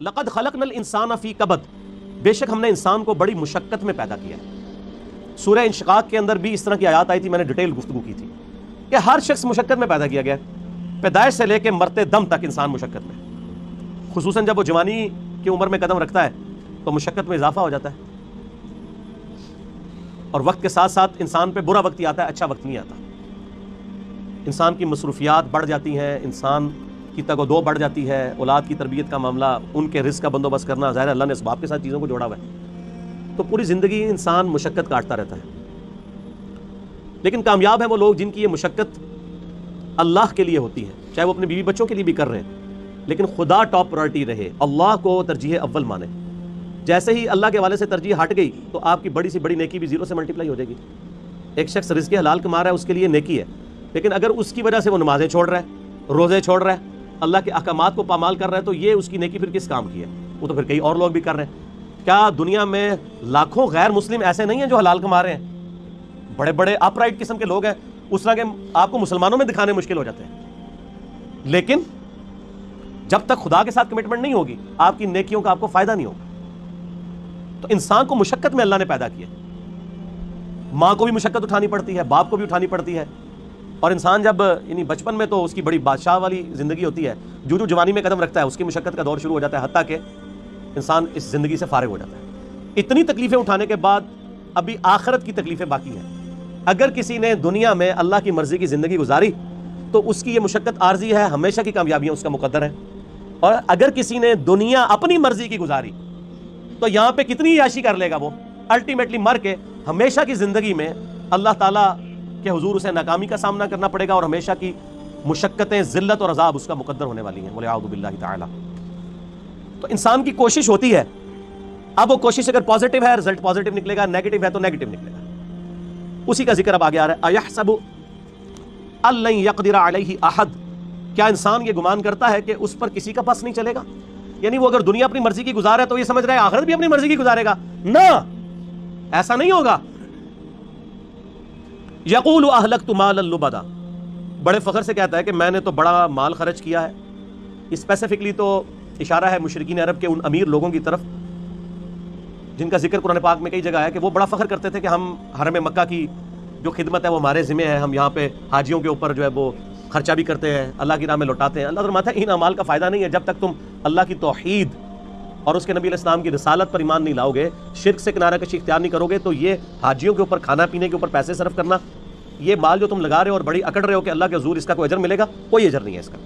لقد خلقنا الانسان فی کبد، بے شک ہم نے انسان کو بڑی مشقت میں پیدا کیا ہے۔ سورہ انشقاق کے اندر بھی اس طرح کی آیات آئی تھی، میں نے ڈیٹیل گفتگو کی تھی کہ ہر شخص مشقت میں پیدا کیا گیا ہے، پیدائش سے لے کے مرتے دم تک انسان مشقت میں، خصوصاً جب وہ جوانی کی عمر میں قدم رکھتا ہے تو مشقت میں اضافہ ہو جاتا ہے، اور وقت کے ساتھ ساتھ انسان پہ برا وقت ہی آتا ہے، اچھا وقت نہیں آتا۔ انسان کی مصروفیات بڑھ جاتی ہیں، انسان کی تگ و دو بڑھ جاتی ہے، اولاد کی تربیت کا معاملہ، ان کے رزق کا بندوبست کرنا، ظاہر اللہ نے اسباب کے ساتھ چیزوں کو جوڑا ہوا ہے، تو پوری زندگی انسان مشقت کاٹتا رہتا ہے۔ لیکن کامیاب ہیں وہ لوگ جن کی یہ مشقت اللہ کے لیے ہوتی ہے، چاہے وہ اپنے بیوی بچوں کے لیے بھی کر رہے ہیں، لیکن خدا ٹاپ پرائرٹی رہے، اللہ کو ترجیح اول مانے۔ جیسے ہی اللہ کے حوالے سے ترجیح ہٹ گئی تو آپ کی بڑی سی بڑی نیکی بھی زیرو سے ملٹیپلائی ہو جائے گی۔ ایک شخص رزق حلال کما رہا ہے، اس کے لیے نیکی ہے، لیکن اگر اس کی وجہ سے وہ نمازیں چھوڑ رہا ہے، روزے چھوڑ رہا ہے، اللہ کے احکامات کو پامال کر رہا ہے، تو یہ اس کی نیکی پھر کس کام کی ہے؟ وہ تو پھر کئی اور لوگ بھی کر رہے ہیں۔ کیا دنیا میں لاکھوں غیر مسلم ایسے نہیں ہیں جو حلال کما رہے ہیں؟ بڑے بڑے اپ رائٹ قسم کے لوگ ہیں، اس طرح کے آپ کو مسلمانوں میں دکھانے مشکل ہو جاتے ہیں، لیکن جب تک خدا کے ساتھ کمٹمنٹ نہیں ہوگی آپ کی نیکیوں کا آپ کو فائدہ نہیں ہوگا۔ تو انسان کو مشقت میں اللہ نے پیدا کیا، ماں کو بھی مشقت اٹھانی پڑتی ہے، باپ کو بھی اٹھانی پڑتی ہے، اور انسان جب یعنی بچپن میں تو اس کی بڑی بادشاہ والی زندگی ہوتی ہے، جو جوانی میں قدم رکھتا ہے اس کی مشقت کا دور شروع ہو جاتا ہے، حتیٰ کہ انسان اس زندگی سے فارغ ہو جاتا ہے۔ اتنی تکلیفیں اٹھانے کے بعد ابھی آخرت کی تکلیفیں باقی ہیں۔ اگر کسی نے دنیا میں اللہ کی مرضی کی زندگی گزاری تو اس کی یہ مشقت عارضی ہے، ہمیشہ کی کامیابیاں اس کا مقدر ہے، اور اگر کسی نے دنیا اپنی مرضی کی گزاری تو یہاں پہ کتنی عیاشی کر لے گا، وہ الٹیمیٹلی مر کے ہمیشہ کی زندگی میں اللہ تعالیٰ کہ حضور اسے ناکامی کا سامنا کرنا پڑے گا، اور ہمیشہ کی مشقتیں، ذلت اور عذاب اس کا مقدر ہونے والی ہیں، وَلِعَوْذُ بِاللَّهِ تعالیٰ۔ تو انسان کی کوشش ہوتی ہے، اب وہ کوشش اگر پازیٹیو ہے رزلٹ پازیٹیو نکلے گا، نیگیٹو ہے تو نیگیٹو نکلے گا۔ اسی کا ذکر اب آگے آ رہا ہے، أَيَحْسَبُ أَن لَّن يَقْدِرَ عَلَيْهِ أَحَدٌ، کیا انسان یہ گمان کرتا ہے کہ اس پر کسی کا پس نہیں چلے گا؟ یعنی وہ اگر دنیا اپنی مرضی کی گزار ہے تو یہ سمجھ رہا ہے آخرت بھی اپنی مرضی کی گزارے گا؟ نہ، ایسا نہیں ہوگا۔ یقول اہلکت مالا لبدا، بڑے فخر سے کہتا ہے کہ میں نے تو بڑا مال خرچ کیا ہے۔ اسپیسیفکلی تو اشارہ ہے مشرکین عرب کے ان امیر لوگوں کی طرف جن کا ذکر قرآن پاک میں کئی جگہ ہے کہ وہ بڑا فخر کرتے تھے کہ ہم حرم مکہ کی جو خدمت ہے وہ ہمارے ذمہ ہے، ہم یہاں پہ حاجیوں کے اوپر جو ہے وہ خرچہ بھی کرتے ہیں، اللہ کی راہ میں لوٹاتے ہیں۔ اللہ فرماتا ہے ان اعمال کا فائدہ نہیں ہے جب تک تم اللہ کی توحید اور اس کے نبی علیہ السلام کی رسالت پر ایمان نہیں لاؤ گے، شرک سے کنارہ کشی اختیار نہیں کرو گے، تو یہ حاجیوں کے اوپر کھانا پینے کے اوپر پیسے صرف کرنا، یہ مال جو تم لگا رہے ہو اور بڑی اکڑ رہے ہو کہ اللہ کے حضور اس کا کوئی اجر ملے گا، کوئی اجر نہیں ہے اس کا۔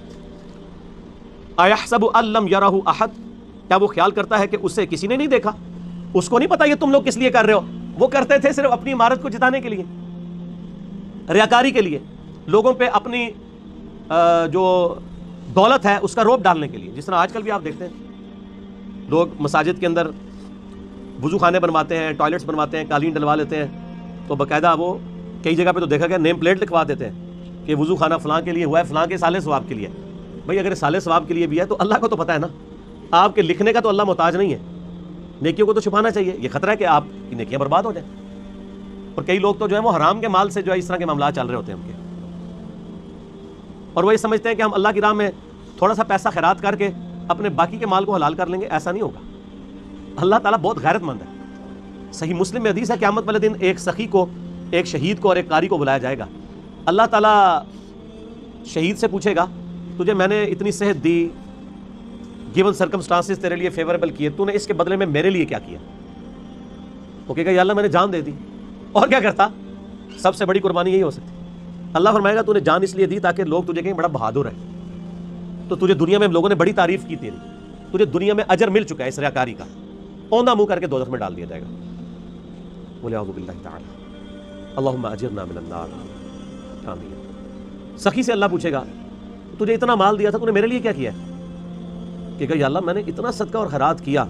اَيَحْسَبُ أَن لَّمْ يَرَهُ أَحَدٌ، کیا وہ خیال کرتا ہے کہ اسے کسی نے نہیں دیکھا؟ اس کو نہیں پتا یہ تم لوگ کس لیے کر رہے ہو، وہ کرتے تھے صرف اپنی عمارت کو جتانے کے لیے، ریاکاری کے لیے، لوگوں پہ اپنی جو دولت ہے اس کا روب ڈالنے کے لیے۔ جس طرح آج کل بھی آپ دیکھتے ہیں لوگ مساجد کے اندر وضو خانے بنواتے ہیں، ٹوائلٹس بنواتے ہیں، قالین ڈلوا لیتے ہیں، تو باقاعدہ وہ کئی جگہ پہ تو دیکھا گیا نیم پلیٹ لکھوا دیتے ہیں کہ وضو خانہ فلاں کے لیے ہوا ہے، فلاں کے صالح ثواب کے لیے۔ بھائی اگر صالح ثواب کے لیے بھی ہے تو اللہ کو تو پتہ ہے نا، آپ کے لکھنے کا تو اللہ محتاج نہیں ہے، نیکیوں کو تو چھپانا چاہیے، یہ خطرہ ہے کہ آپ کی نیکیاں برباد ہو جائیں۔ اور کئی لوگ تو جو ہے وہ حرام کے مال سے جو ہے اس طرح کے معاملات چل رہے ہوتے ہیں ان کے، اور وہ یہ سمجھتے ہیں کہ ہم اللہ کی راہ میں تھوڑا سا پیسہ خیرات کر کے اپنے باقی کے مال کو حلال کر لیں گے، ایسا نہیں ہوگا۔ اللہ تعالیٰ بہت غیرت مند ہے۔ صحیح مسلم میں حدیث ہے قیامت والے دن ایک سخی کو، ایک شہید کو اور ایک قاری کو بلایا جائے گا۔ اللہ تعالیٰ شہید سے پوچھے گا تجھے میں نے اتنی صحت دی، گیون سرکمسٹانسز تیرے لیے فیوریبل کیے، تو نے اس کے بدلے میں میرے لیے کیا کیا؟ وہ کہے گا یا اللہ میں نے جان دے دی، اور کیا کرتا؟ سب سے بڑی قربانی یہی ہو سکتی۔ اللہ فرمائے گا تو نے جان اس لیے دی تاکہ لوگ تجھے کہیں بڑا بہادر ہے، تو تجھے دنیا میں لوگوں نے بڑی تعریف کی تیری، تجھے دنیا میں اجر مل چکا ہے اس ریاکاری کا، اوندا منہ کر کے دوزخ میں ڈال دیا جائے گا۔ بولے اعوذ باللہ تعالی اللہم اجرنا من النار، آمین۔ سخی سے اللہ پوچھے گا تجھے اتنا مال دیا تھا، تو نے میرے لیے کیا کیا ہے؟ کہ یا اللہ میں نے اتنا صدقہ اور خیرات کیا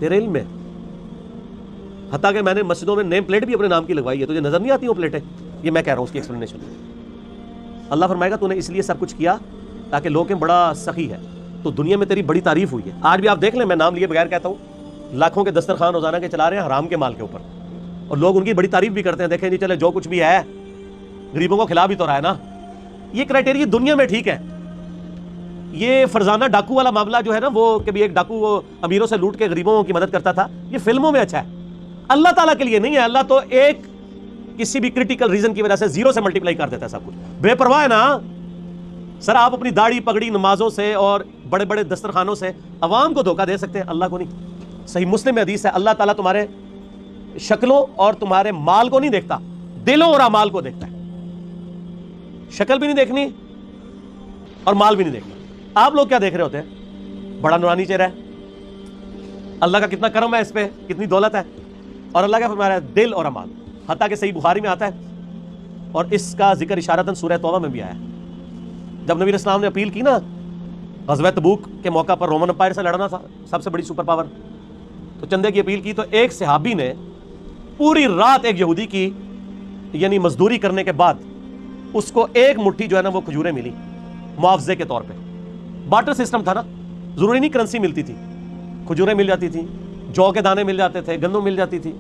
تیرے علم میں، حتیٰ کہ میں نے مسجدوں میں نیم پلیٹ بھی اپنے نام کی لگوائی ہے، تجھے نظر نہیں آتی وہ پلیٹیں؟ یہ میں کہہ رہا ہوں اس کی ایکسپلینیشن۔ اللہ فرمائے گا تو نے اس لیے سب کچھ کیا تاکہ لوگ کہیں بڑا سخی ہے، تو دنیا میں تیری بڑی تعریف ہوئی ہے۔ آج بھی آپ دیکھ لیں، میں نام لیے بغیر کہتا ہوں، لاکھوں کے دسترخوان روزانہ کے چلا رہے ہیں حرام کے مال کے اوپر، اور لوگ ان کی بڑی تعریف بھی کرتے ہیں، دیکھیں جی چلے جو کچھ بھی ہے غریبوں کو کھلا بھی تو رہا ہے نا۔ یہ کرائٹیریا دنیا میں ٹھیک ہے، یہ فرزانہ ڈاکو والا معاملہ جو ہے نا، وہ کبھی ایک ڈاکو وہ امیروں سے لوٹ کے غریبوں کی مدد کرتا تھا، یہ فلموں میں اچھا ہے، اللہ تعالیٰ کے لیے نہیں ہے۔ اللہ تو ایک کسی بھی کرٹیکل ریزن کی وجہ سے زیرو سے ملٹیپلائی کر دیتا ہے سب کچھ، بے پرواہ ہے نا۔ سر آپ اپنی داڑھی پگڑی نمازوں سے اور بڑے بڑے دسترخوانوں سے عوام کو دھوکہ دے سکتے ہیں، اللہ کو نہیں۔ صحیح مسلم میں حدیث ہے، اللہ تعالیٰ تمہارے شکلوں اور تمہارے مال کو نہیں دیکھتا، دلوں اور اعمال کو دیکھتا ہے۔ شکل بھی نہیں دیکھنی اور مال بھی نہیں دیکھنا۔ آپ لوگ کیا دیکھ رہے ہوتے ہیں؟ بڑا نورانی چہرہ ہے، اللہ کا کتنا کرم ہے اس پہ، کتنی دولت ہے، اور اللہ کا فرمایا ہے دل اور اعمال، حتیٰ کہ صحیح بخاری میں آتا ہے، اور اس کا ذکر اشارتاً سورہ توبہ میں بھی آیا ہے۔ جب نبی علیہ السلام نے اپیل کی نا غزوہ تبوک کے موقع پر، رومن امپائر سے لڑنا تھا، سب سے بڑی سپر پاور، تو چندے کی اپیل کی، تو ایک صحابی نے پوری رات ایک یہودی کی یعنی مزدوری کرنے کے بعد اس کو ایک مٹھی جو ہے نا وہ کھجوریں ملی معاوضے کے طور پہ۔ بارٹر سسٹم تھا نا، ضروری نہیں کرنسی ملتی تھی، کھجوریں مل جاتی تھیں، جو کے دانے مل جاتے تھے، گندم مل جاتی تھی،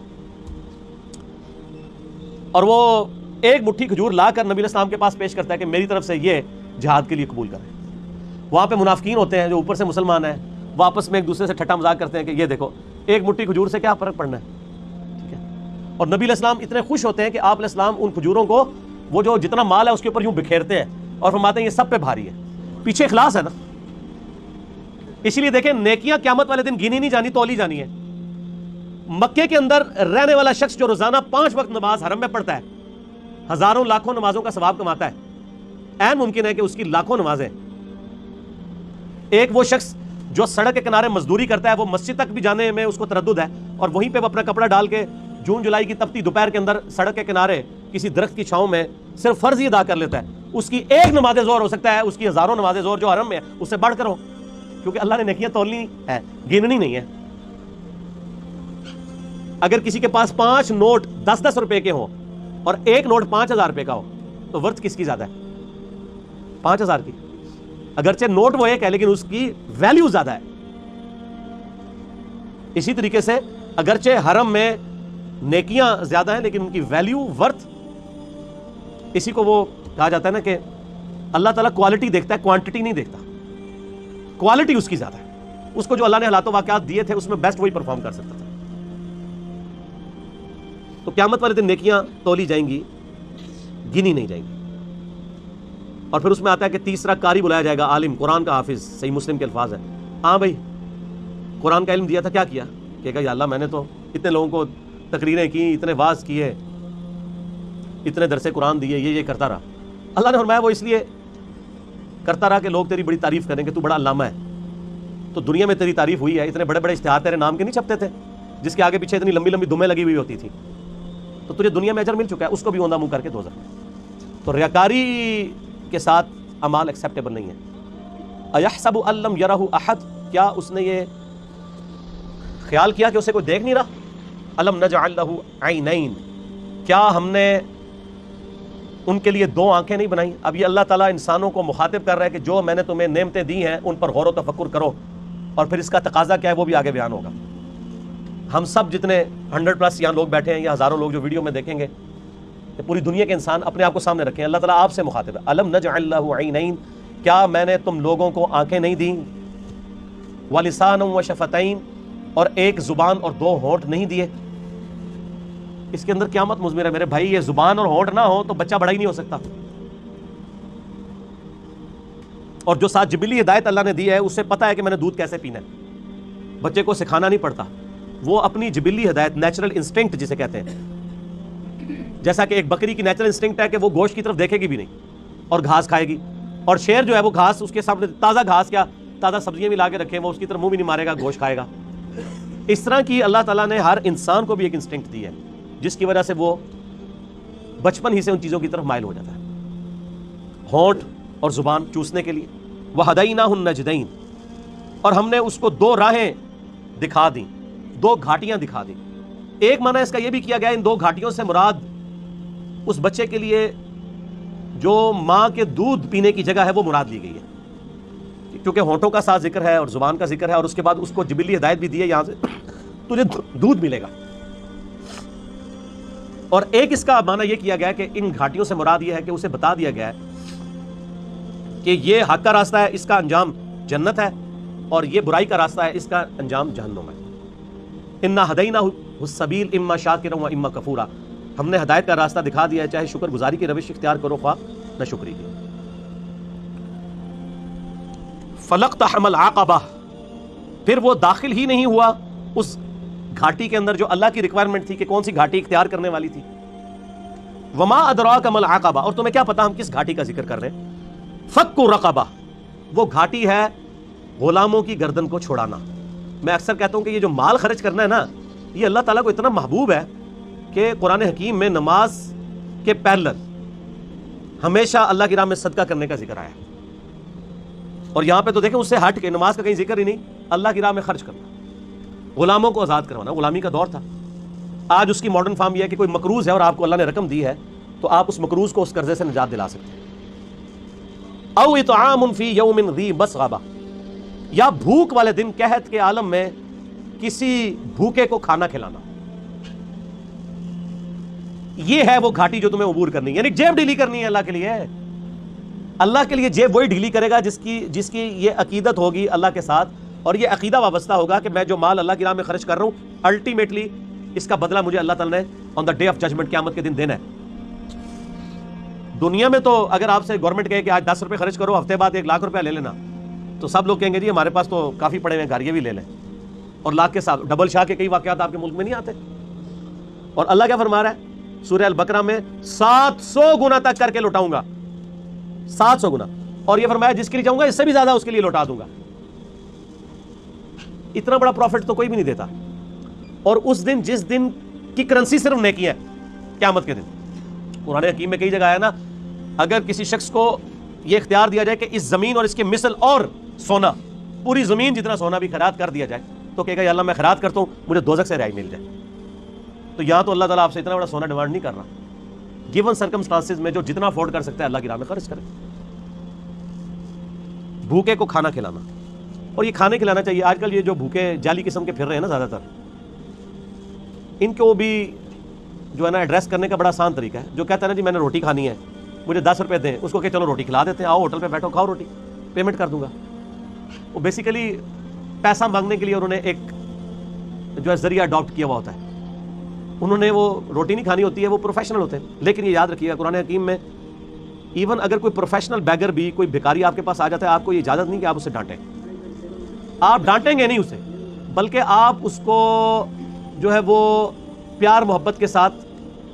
اور وہ ایک مٹھی کھجور لا کر نبی علیہ السلام کے پاس پیش کرتا ہے کہ میری طرف سے یہ جہاد کے لیے قبول کریں۔ وہاں پہ منافقین ہوتے ہیں جو اوپر سے مسلمان ہیں، وہ آپس میں ایک دوسرے سے ٹھٹا مذاق کرتے ہیں کہ یہ دیکھو ایک مٹھی کھجور سے کیا فرق پڑنا ہے، ٹھیک ہے۔ اور نبی علیہ السلام اتنے خوش ہوتے ہیں کہ آپ علیہ السلام ان کھجوروں کو وہ جو جتنا مال ہے اس کے اوپر یوں بکھیرتے ہیں اور فرماتے ہیں یہ سب پہ بھاری ہے، پیچھے اخلاص ہے نا۔ اسی لیے دیکھیں نیکیاں قیامت والے دن گنی نہیں جانی، تولی جانی ہے۔ مکے کے اندر رہنے والا شخص جو روزانہ 5 وقت نماز حرم میں پڑھتا ہے، ہزاروں لاکھوں نمازوں کا ثواب کماتا ہے، عین ممکن ہے کہ اس کی لاکھوں نمازیں، ایک وہ شخص جو سڑک کے کنارے مزدوری کرتا ہے، وہ مسجد تک بھی جانے میں اس کو تردد ہے، اور وہیں پہ وہ اپنا کپڑا ڈال کے جون جولائی کی تپتی دوپہر کے اندر سڑک کے کنارے کسی درخت کی چھاؤں میں صرف فرض ہی ادا کر لیتا ہے، اس کی ایک نماز ظہر ہو سکتا ہے اس کی ہزاروں نماز ظہر جو حرم میں ہے اس سے بڑھ کر ہو، کیونکہ اللہ نے نیکیاں تولنی ہے، گننی نہیں ہے۔ اگر کسی کے پاس 5 نوٹ 10-10 روپے کے ہوں اور ایک نوٹ 5000 روپے کا ہو تو ورث کس کی زیادہ ہے؟ 5000 کی، اگرچہ نوٹ وہ ایک ہے لیکن اس کی ویلیو زیادہ ہے۔ اسی طریقے سے اگرچہ حرم میں نیکیاں زیادہ ہیں لیکن ان کی ویلیو ورتھ، اسی کو وہ کہا جاتا ہے نا کہ اللہ تعالیٰ کوالٹی دیکھتا ہے، کوانٹٹی نہیں دیکھتا، کوالٹی اس کی زیادہ ہے۔ اس کو جو اللہ نے حالات و واقعات دیے تھے اس میں بیسٹ وہی پرفارم کر سکتا تھا۔ تو قیامت والے دن نیکیاں تولی جائیں گی، گنی نہیں جائیں گی۔ اور پھر اس میں آتا ہے کہ تیسرا قاری بلایا جائے گا، عالم، قرآن کا حافظ، صحیح مسلم کے الفاظ ہیں۔ ہاں بھائی قرآن کا علم دیا تھا، کیا کیا؟ کہ یا اللہ میں نے تو اتنے لوگوں کو تقریریں کی، اتنے واعظ کیے، اتنے درس قرآن دیے، یہ کرتا رہا۔ اللہ نے فرمایا وہ اس لیے کرتا رہا کہ لوگ تیری بڑی تعریف کریں کہ تو بڑا علامہ ہے۔ تو دنیا میں تیری تعریف ہوئی ہے، اتنے بڑے بڑے اشتہار تیرے نام کے نہیں چھپتے تھے، جس کے آگے پیچھے اتنی لمبی لمبی دمیں لگی ہوئی ہوتی تھی، تو تجھے دنیا میں اجر مل چکا ہے، اس کو بھی اوندا منہ کر کے دوزخ میں۔ تو ریاکاری کے ساتھ اعمال ایکسیپٹیبل نہیں ہے۔ ایحسب ان لم یرہ احد، کیا اس نے یہ خیال کیا کہ اسے کوئی دیکھ نہیں رہا؟ الم نجعل لہ عینین، کیا ہم نے ان کے لیے 2 آنکھیں نہیں بنائیں؟ اب یہ اللہ تعالیٰ انسانوں کو مخاطب کر رہا ہے کہ جو میں نے تمہیں نعمتیں دی ہیں ان پر غور و تفکر کرو، اور پھر اس کا تقاضا کیا ہے وہ بھی آگے بیان ہوگا۔ ہم سب جتنے 100+ یہاں لوگ بیٹھے ہیں یا ہزاروں لوگ جو ویڈیو میں دیکھیں گے، کہ پوری دنیا کے انسان اپنے آپ کو سامنے رکھیں، اللہ تعالیٰ آپ سے مخاطب ہے۔ الم نجعل لہ عینین، کیا میں نے تم لوگوں کو آنکھیں نہیں دیں؟ ولسانا وشفتین، اور ایک زبان اور 2 ہونٹ نہیں دیے؟ اس کے اندر قیامت مضمر ہے میرے بھائی، یہ زبان اور ہونٹ نہ ہو تو بچہ بڑا ہی نہیں ہو سکتا۔ اور جو ساتھ جبلی ہدایت اللہ نے دی ہے اس سے پتا ہے کہ میں نے دودھ کیسے پینا ہے، بچے کو سکھانا نہیں پڑتا، وہ اپنی جبلی ہدایت، نیچرل انسٹنکٹ جسے کہتے ہیں، جیسا کہ ایک بکری کی نیچرل انسٹنکٹ ہے کہ وہ گوشت کی طرف دیکھے گی بھی نہیں اور گھاس کھائے گی، اور شیر جو ہے وہ گھاس اس کے سامنے، تازہ گھاس کیا تازہ سبزیاں بھی لا کے رکھیں وہ اس کی طرف منہ بھی نہیں مارے گا، گوشت کھائے گا۔ اس طرح کی اللہ تعالیٰ نے ہر انسان کو بھی ایک انسٹنکٹ دی ہے جس کی وجہ سے وہ بچپن ہی سے ان چیزوں کی طرف مائل ہو جاتا ہے، ہونٹ اور زبان چوسنے کے لیے۔ وَهَدَيْنَاهُ النَّجْدَيْنِ، اور ہم نے اس کو 2 راہیں دکھا دیں، 2 گھاٹیاں دکھا دیں۔ ایک معنی اس کا یہ بھی کیا گیا ان 2 گھاٹیوں سے مراد اس بچے کے لیے جو ماں کے دودھ پینے کی جگہ ہے وہ مراد لی گئی ہے، کیونکہ ہونٹوں کا ساتھ ذکر ہے اور زبان کا ذکر ہے، اور اس کے بعد اس کو جبلی ہدایت بھی دی ہے، یہاں سے تجھے دودھ ملے گا۔ اور ایک اس کا معنی یہ کیا گیا کہ ان گھاٹیوں سے مراد یہ ہے کہ اسے بتا دیا گیا ہے کہ یہ حق کا راستہ ہے، اس کا انجام جنت ہے، اور یہ برائی کا راستہ ہے، اس کا انجام جہنم ہے۔ انا ہدیناہ السبیل اما شاکرا و اما کفورا، ہم نے ہدایت کا راستہ دکھا دیا ہے، چاہے شکر گزاری کی روش اختیار کرو خواہ نہ شکری کی۔ فلقتحم العقبہ، پھر وہ داخل ہی نہیں ہوا اس گھاٹی کے اندر جو اللہ کی ریکوائرمنٹ تھی کہ کون سی گھاٹی اختیار کرنے والی تھی۔ وما ادراک ما العقبہ، اور تمہیں کیا پتا ہم کس گھاٹی کا ذکر کر رہے ہیں؟ فک رقبہ، وہ گھاٹی ہے غلاموں کی گردن کو چھڑانا۔ میں اکثر کہتا ہوں کہ یہ جو مال خرچ کرنا ہے نا، یہ اللہ تعالیٰ کو اتنا محبوب ہے کہ قرآن حکیم میں نماز کے پیرلل ہمیشہ اللہ کی راہ میں صدقہ کرنے کا ذکر آیا ہے، اور یہاں پہ تو دیکھیں اس سے ہٹ کے نماز کا کہیں ذکر ہی نہیں، اللہ کی راہ میں خرچ کرنا، غلاموں کو آزاد کروانا۔ غلامی کا دور تھا، آج اس کی ماڈرن فارم یہ ہے کہ کوئی مقروض ہے اور آپ کو اللہ نے رقم دی ہے تو آپ اس مقروض کو اس قرضے سے نجات دلا سکتے ہیں۔ او اطعام فی یوم ذی مسغبہ، یا بھوک والے دن قحط کے عالم میں کسی بھوکے کو کھانا کھلانا۔ یہ ہے وہ گھاٹی جو تمہیں عبور کرنی ہے، یعنی جیب ڈھیلی کرنی ہے اللہ کے لیے۔ اللہ کے لیے جیب وہی ڈھیلی کرے گا جس کی یہ عقیدت ہوگی اللہ کے ساتھ، اور یہ عقیدہ وابستہ ہوگا کہ میں جو مال اللہ کی راہ میں خرچ کر رہا ہوں الٹیمیٹلی اس کا بدلہ مجھے اللہ تعالیٰ نے آن دا ڈے آف ججمنٹ، قیامت کے دن دینا ہے۔ دنیا میں تو اگر آپ سے گورنمنٹ کہے کہ آج 10 روپے خرچ کرو، ہفتے بعد 1 لاکھ روپے لے لینا، تو سب لوگ کہیں گے جی ہمارے پاس تو کافی پڑے ہوئے گھر، یہ بھی لے لیں، اور لاکھ کے ساتھ ڈبل شاہ کے کئی واقعات آپ کے ملک میں نہیں آتے۔ اور اللہ کیا فرما رہا ہے سورہ البقرہ میں؟ 700 گنا تک کر کے لوٹاؤں گا، 700 گنا، اور یہ فرمایا جس کے لیے چاہوں گا اس سے بھی زیادہ اس کے لیے لوٹا دوں گا۔ اتنا بڑا پروفٹ تو کوئی بھی نہیں دیتا۔ اور اس دن جس دن کی کرنسی صرف نیکی ہے، قیامت کے دن، قرآن حکیم میں کئی جگہ آیا نا، اگر کسی شخص کو یہ اختیار دیا جائے کہ اس زمین اور اس کے مثل اور سونا، پوری زمین جتنا سونا بھی خیرات کر دیا جائے، تو کہے گا یا اللہ میں خیرات کرتا ہوں مجھے دوزخ سے رہائی مل جائے۔ تو یہاں تو اللہ تعالیٰ آپ سے اتنا بڑا سونا ڈیمانڈ نہیں کر رہا، گیون سرکمسٹانسز میں جو جتنا افورڈ کر سکتا ہے اللہ کی راہ میں خرچ کرے۔ بھوکے کو کھانا کھلانا، اور یہ کھانے کھلانا چاہیے۔ آج کل یہ جو بھوکے جعلی قسم کے پھر رہے ہیں نا زیادہ تر، ان کو بھی جو ہے نا ایڈریس کرنے کا بڑا آسان طریقہ ہے۔ جو کہتا ہے نا جی میں نے روٹی کھانی ہے، مجھے 10 روپے دیں، اس کو کہ چلو روٹی کھلا دیتے ہیں، آؤ ہوٹل پہ بیٹھو کھاؤ روٹی، پیمنٹ کر دوں گا۔ وہ بیسیکلی پیسہ مانگنے کے لیے انہوں نے ایک جو ہے ذریعہ اڈاپٹ کیا ہوا ہوتا ہے، انہوں نے وہ روٹی نہیں کھانی ہوتی ہے، وہ پروفیشنل ہوتے ہیں۔ لیکن یہ یاد رکھیے گا قرآن حکیم میں ایون اگر کوئی پروفیشنل بیگر بھی، کوئی بھکاری آپ کے پاس آ جاتا ہے، آپ کو یہ اجازت نہیں کہ آپ اسے ڈانٹیں۔ آپ ڈانٹیں گے نہیں اسے، بلکہ آپ اس کو جو ہے وہ پیار محبت کے ساتھ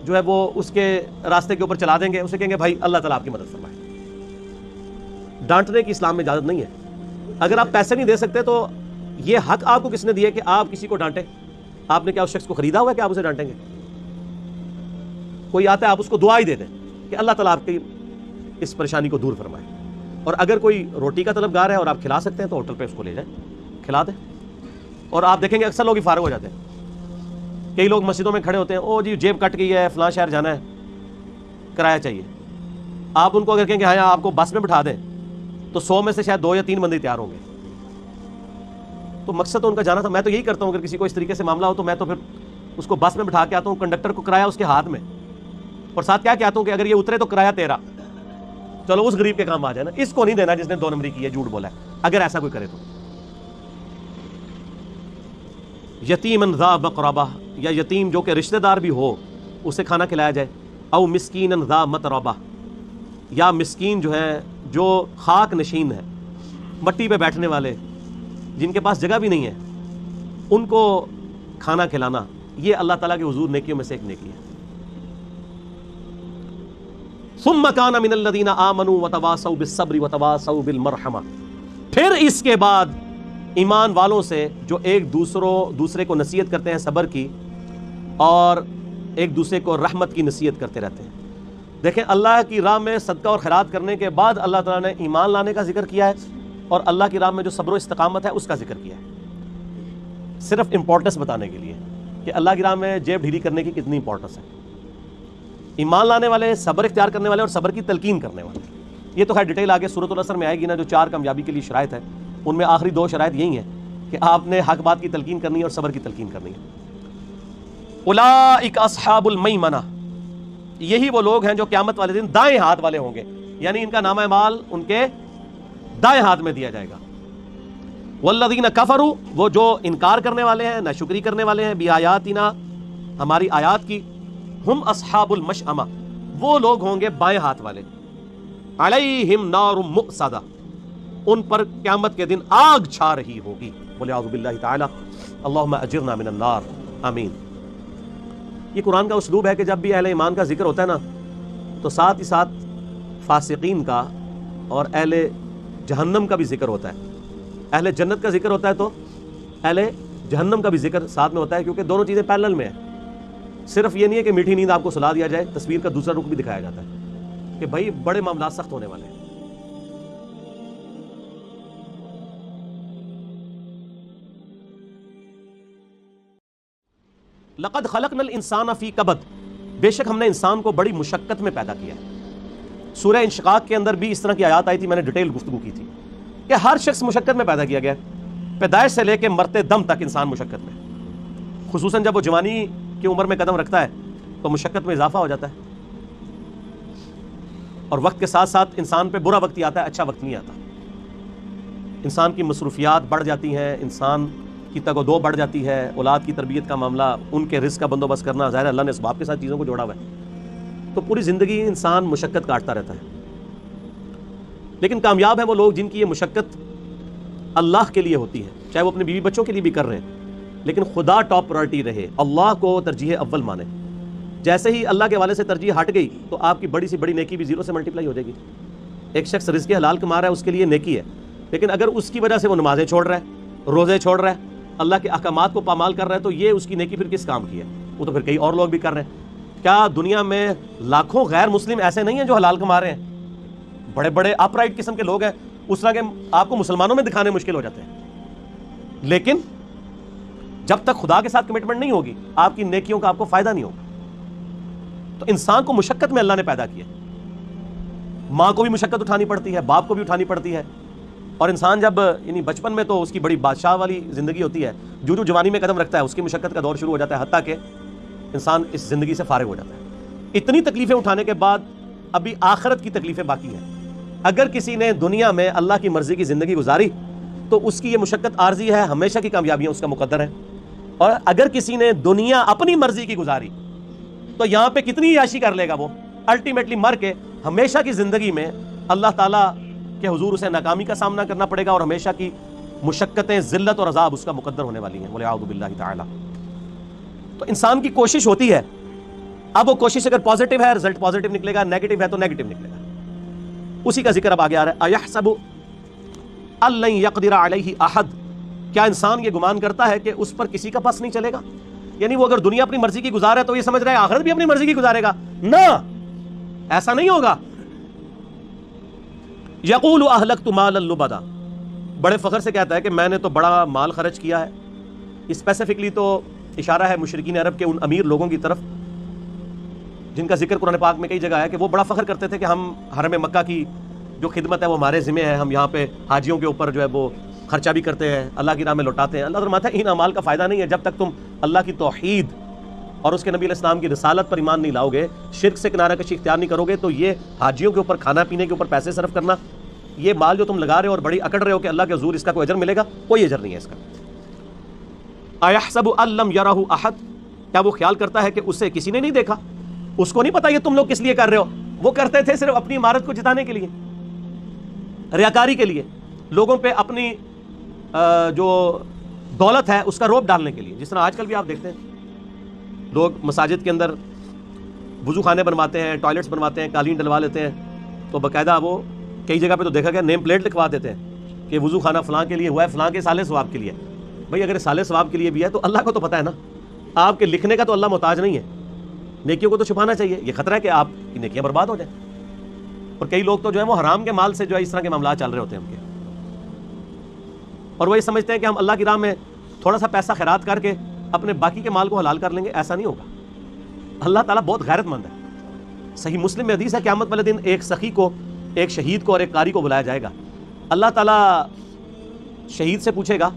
جو ہے وہ اس کے راستے کے اوپر چلا دیں گے، اسے کہیں گے بھائی اللہ تعالیٰ آپ کی مدد فرمائے۔ ڈانٹنے کی اسلام میں اجازت نہیں ہے۔ اگر آپ پیسے نہیں دے سکتے تو یہ حق آپ کو کس نے دیا کہ آپ کسی کو ڈانٹیں؟ آپ نے کیا اس شخص کو خریدا ہوا ہے کہ آپ اسے ڈانٹیں گے؟ کوئی آتا ہے آپ اس کو دعا ہی دے دیں کہ اللہ تعالیٰ آپ کی اس پریشانی کو دور فرمائے۔ اور اگر کوئی روٹی کا طلبگار ہے اور آپ کھلا سکتے ہیں تو ہوٹل پہ اس کو لے جائیں، کھلا دیں۔ اور آپ دیکھیں گے اکثر لوگ ہی فارغ ہو جاتے ہیں۔ کئی لوگ مسجدوں میں کھڑے ہوتے ہیں، او جی جیب کٹ گئی ہے، فلاں شہر جانا ہے، کرایہ چاہیے۔ آپ ان کو اگر کہیں کہ ہاں آپ کو بس میں بٹھا دیں تو 100 میں سے شاید 2 یا 3 بندے تیار ہوں گے۔ تو مقصد تو ان کا جانا تھا۔ میں تو یہی کرتا ہوں، اگر کسی کو اس طریقے سے معاملہ ہو تو میں تو پھر اس کو بس میں بٹھا کے آتا ہوں، کنڈکٹر کو کرایہ اس کے ہاتھ میں، اور ساتھ کیا کہتا ہوں کہ اگر یہ اترے تو کرایہ تیرا، چلو اس غریب کے کام آ جائے نا، اس کو نہیں دینا جس نے 2 نمبری کی ہے، جھوٹ بولا ہے۔ اگر ایسا کوئی کرے تو یتیمن ذا مقربہ، یا یتیم جو کہ رشتہ دار بھی ہو اسے کھانا کھلایا جائے۔ او مسکینن ذا متربہ، یا مسکین جو ہے جو خاک نشین ہے، مٹی پہ بیٹھنے والے جن کے پاس جگہ بھی نہیں ہے، ان کو کھانا کھلانا، یہ اللہ تعالیٰ کے حضور نیکیوں میں سے ایک نیکی ہے۔ ثم کان من الذین آمنوا وتواصوا بالصبر وتواصوا بالمرحمہ، پھر اس کے بعد ایمان والوں سے جو ایک دوسرے کو نصیحت کرتے ہیں صبر کی، اور ایک دوسرے کو رحمت کی نصیحت کرتے رہتے ہیں۔ دیکھیں اللہ کی راہ میں صدقہ اور خیرات کرنے کے بعد اللہ تعالیٰ نے ایمان لانے کا ذکر کیا ہے، اور اللہ کی راہ میں جو صبر و استقامت ہے اس کا ذکر کیا ہے، صرف امپورٹنس بتانے کے لیے کہ اللہ کی راہ میں جیب ڈھیلی کرنے کی کتنی امپورٹنس ہے۔ ایمان لانے والے، صبر اختیار کرنے والے اور صبر کی تلقین کرنے والے، یہ تو خیر ڈیٹیل آگے سورۃ العصر میں آئے گی نا، جو 4 کامیابی کے لیے شرائط ہے، ان میں آخری 2 شرائط یہی ہیں کہ آپ نے حق بات کی تلقین کرنی ہے اور صبر کی تلقین کرنی ہے۔ اولئک اصحاب المیمنہ، یہی وہ لوگ ہیں جو قیامت والے دن دائیں ہاتھ والے ہوں گے، یعنی ان کا نامہ اعمال ان کے دائیں ہاتھ میں دیا جائے گا. والذین کفروا، وہ جو انکار کرنے والے ہیں، ناشکری کرنے والے ہیں، بآیاتنا، ہماری آیات کی، ہم اصحاب المشأمہ، وہ لوگ ہوں گے بائیں ہاتھ والے، علیہم نار مؤصدہ، ان پر قیامت کے دن آگ چھا رہی ہوگی. بولے اعوذ باللہ تعالی اللہم اجرنا من النار، آمین. یہ قرآن کا اسلوب ہے کہ جب بھی اہل ایمان کا ذکر ہوتا ہے نا تو ساتھ ہی ساتھ فاسقین کا اور اہل جہنم کا بھی ذکر ہوتا ہے. اہل جنت کا ذکر ہوتا ہے تو اہل جہنم کا بھی ذکر ساتھ میں ہوتا ہے، کیونکہ دونوں چیزیں پیرلل میں ہیں. صرف یہ نہیں ہے کہ میٹھی نیند آپ کو سلا دیا جائے، تصویر کا دوسرا رخ بھی دکھایا جاتا ہے کہ بھائی بڑے معاملات سخت ہونے والے ہیں. لقد خلقنا الانسان فی کبد، بے شک ہم نے انسان کو بڑی مشقت میں پیدا کیا ہے. سورہ انشقاق کے اندر بھی اس طرح کی آیات آئی تھی، میں نے ڈیٹیل گفتگو کی تھی کہ ہر شخص مشقت میں پیدا کیا گیا ہے، پیدائش سے لے کے مرتے دم تک انسان مشقت میں. خصوصاً جب وہ جوانی کی عمر میں قدم رکھتا ہے تو مشقت میں اضافہ ہو جاتا ہے، اور وقت کے ساتھ ساتھ انسان پہ برا وقت ہی آتا ہے، اچھا وقت نہیں آتا. انسان کی مصروفیات بڑھ جاتی ہیں، انسان کی تگ و دو بڑھ جاتی ہے، اولاد کی تربیت کا معاملہ، ان کے رزق کا بندوبست کرنا، ظاہر اللہ نے اسباب کے ساتھ چیزوں کو جوڑا ہوا ہے، تو پوری زندگی انسان مشقت کاٹتا رہتا ہے. لیکن کامیاب ہیں وہ لوگ جن کی یہ مشقت اللہ کے لیے ہوتی ہے، چاہے وہ اپنے بیوی بچوں کے لیے بھی کر رہے ہیں، لیکن خدا ٹاپ پرائرٹی رہے، اللہ کو ترجیح اول مانے. جیسے ہی اللہ کے حوالے سے ترجیح ہٹ گئی تو آپ کی بڑی سی بڑی نیکی بھی زیرو سے ملٹیپلائی ہو جائے گی. ایک شخص رزق حلال کما رہا ہے، اس کے لیے نیکی ہے، لیکن اگر اس کی وجہ سے وہ نمازیں چھوڑ رہا ہے، روزے چھوڑ رہا ہے، اللہ کے احکامات کو پامال کر رہا ہے، تو یہ اس کی نیکی پھر کس کام کی ہے؟ وہ تو پھر کئی اور لوگ بھی کر رہے ہیں. کیا دنیا میں لاکھوں غیر مسلم ایسے نہیں ہیں جو حلال کما رہے ہیں؟ بڑے بڑے اپ رائٹ قسم کے لوگ ہیں، اس طرح کے آپ کو مسلمانوں میں دکھانے مشکل ہو جاتے ہیں. لیکن جب تک خدا کے ساتھ کمٹمنٹ نہیں ہوگی، آپ کی نیکیوں کا آپ کو فائدہ نہیں ہوگا. تو انسان کو مشقت میں اللہ نے پیدا کیا. ماں کو بھی مشقت اٹھانی پڑتی ہے، باپ کو بھی اٹھانی پڑتی ہے، اور انسان جب یعنی بچپن میں تو اس کی بڑی بادشاہ والی زندگی ہوتی ہے، جو جوانی میں قدم رکھتا ہے اس کی مشقت کا دور شروع ہو جاتا ہے، حتیٰ کہ انسان اس زندگی سے فارغ ہو جاتا ہے. اتنی تکلیفیں اٹھانے کے بعد ابھی آخرت کی تکلیفیں باقی ہیں. اگر کسی نے دنیا میں اللہ کی مرضی کی زندگی گزاری تو اس کی یہ مشقت عارضی ہے، ہمیشہ کی کامیابیاں اس کا مقدر ہے. اور اگر کسی نے دنیا اپنی مرضی کی گزاری تو یہاں پہ کتنی عیاشی کر لے گا، وہ الٹیمیٹلی مر کے ہمیشہ کی زندگی میں اللہ تعالیٰ کے حضور اسے ناکامی کا سامنا کرنا پڑے گا، اور ہمیشہ کی مشقتیں، ذلت اور عذاب اس کا مقدر ہونے والی ہیں. بولے اعوذ باللہ تعالی. تو انسان کی کوشش ہوتی ہے، اب وہ کوشش اگر پازیٹیو ہے رزلٹ پازیٹیو نکلے گا، نیگیٹو ہے تو نیگیٹو نکلے گا. اسی کا ذکر اب آگے آ رہا ہے. اَيَحْسَبُ أَن لَّن يَقْدِرَ عَلَيْهِ أَحَدٌ، کیا انسان یہ گمان کرتا ہے کہ اس پر کسی کا بس نہیں چلے گا؟ یعنی وہ اگر دنیا اپنی مرضی کی گزارے تو یہ سمجھ رہا ہے آخرت بھی اپنی مرضی کی گزارے گا. نہ، ایسا نہیں ہوگا. یقول اہلکت مالا لبدا، بڑے فخر سے کہتا ہے کہ میں نے تو بڑا مال خرچ کیا ہے. اسپیسیفکلی تو اشارہ ہے مشرکین عرب کے ان امیر لوگوں کی طرف جن کا ذکر قرآن پاک میں کئی جگہ ہے کہ وہ بڑا فخر کرتے تھے کہ ہم حرم مکہ کی جو خدمت ہے وہ ہمارے ذمہ ہے، ہم یہاں پہ حاجیوں کے اوپر جو ہے وہ خرچہ بھی کرتے ہیں، اللہ کی راہ میں لوٹاتے ہیں. اللہ فرماتا ہے ان اعمال کا فائدہ نہیں ہے جب تک تم اللہ کی توحید اور اس کے نبی علیہ السلام کی رسالت پر ایمان نہیں لاؤ گے، شرک سے کنارہ کشی اختیار نہیں کرو گے، تو یہ حاجیوں کے اوپر کھانا پینے کے اوپر پیسے صرف کرنا، یہ مال جو تم لگا رہے ہو اور بڑی اکڑ رہے ہو کہ اللہ کے حضور اس کا کوئی اجر ملے گا، کوئی اجر نہیں ہے اس کا. اَيَحْسَبُ أَن لَّمْ يَرَهُ أَحَدٌ، کیا وہ خیال کرتا ہے کہ اسے کسی نے نہیں دیکھا؟ اس کو نہیں پتا یہ تم لوگ کس لیے کر رہے ہو. وہ کرتے تھے صرف اپنی عمارت کو جتانے کے لیے، ریاکاری کے لیے، لوگوں پہ اپنی جو دولت ہے اس کا روب ڈالنے کے لیے. جس طرح آج کل بھی آپ دیکھتے ہیں لوگ مساجد کے اندر وضو خانے بنواتے ہیں، ٹوائلٹس بنواتے ہیں، قالین ڈلوا لیتے ہیں، تو باقاعدہ وہ کئی جگہ پہ تو دیکھا گیا نیم پلیٹ لکھوا دیتے ہیں کہ وضو خانہ فلاں کے لیے ہوا ہے، فلاں کے سالے ثواب کے لیے. بھائی اگر سالے ثواب کے لیے بھی ہے تو اللہ کو تو پتہ ہے نا، آپ کے لکھنے کا تو اللہ محتاج نہیں ہے. نیکیوں کو تو چھپانا چاہیے، یہ خطرہ ہے کہ آپ کی نیکیاں برباد ہو جائیں. اور کئی لوگ تو جو ہے وہ حرام کے مال سے جو ہے اس طرح کے معاملات چل رہے ہوتے ہیں ان کے، اور وہ یہ سمجھتے ہیں کہ ہم اللہ کی راہ میں تھوڑا سا پیسہ خیرات کر کے اپنے باقی کے مال کو حلال کر لیں گے. ایسا نہیں ہوگا. اللہ تعالیٰ بہت غیرت مند ہے. صحیح مسلم میں حدیث ہے قیامت والے دن ایک سخی کو، ایک شہید کو اور ایک قاری کو بلایا جائے گا. اللہ تعالیٰ شہید سے پوچھے گا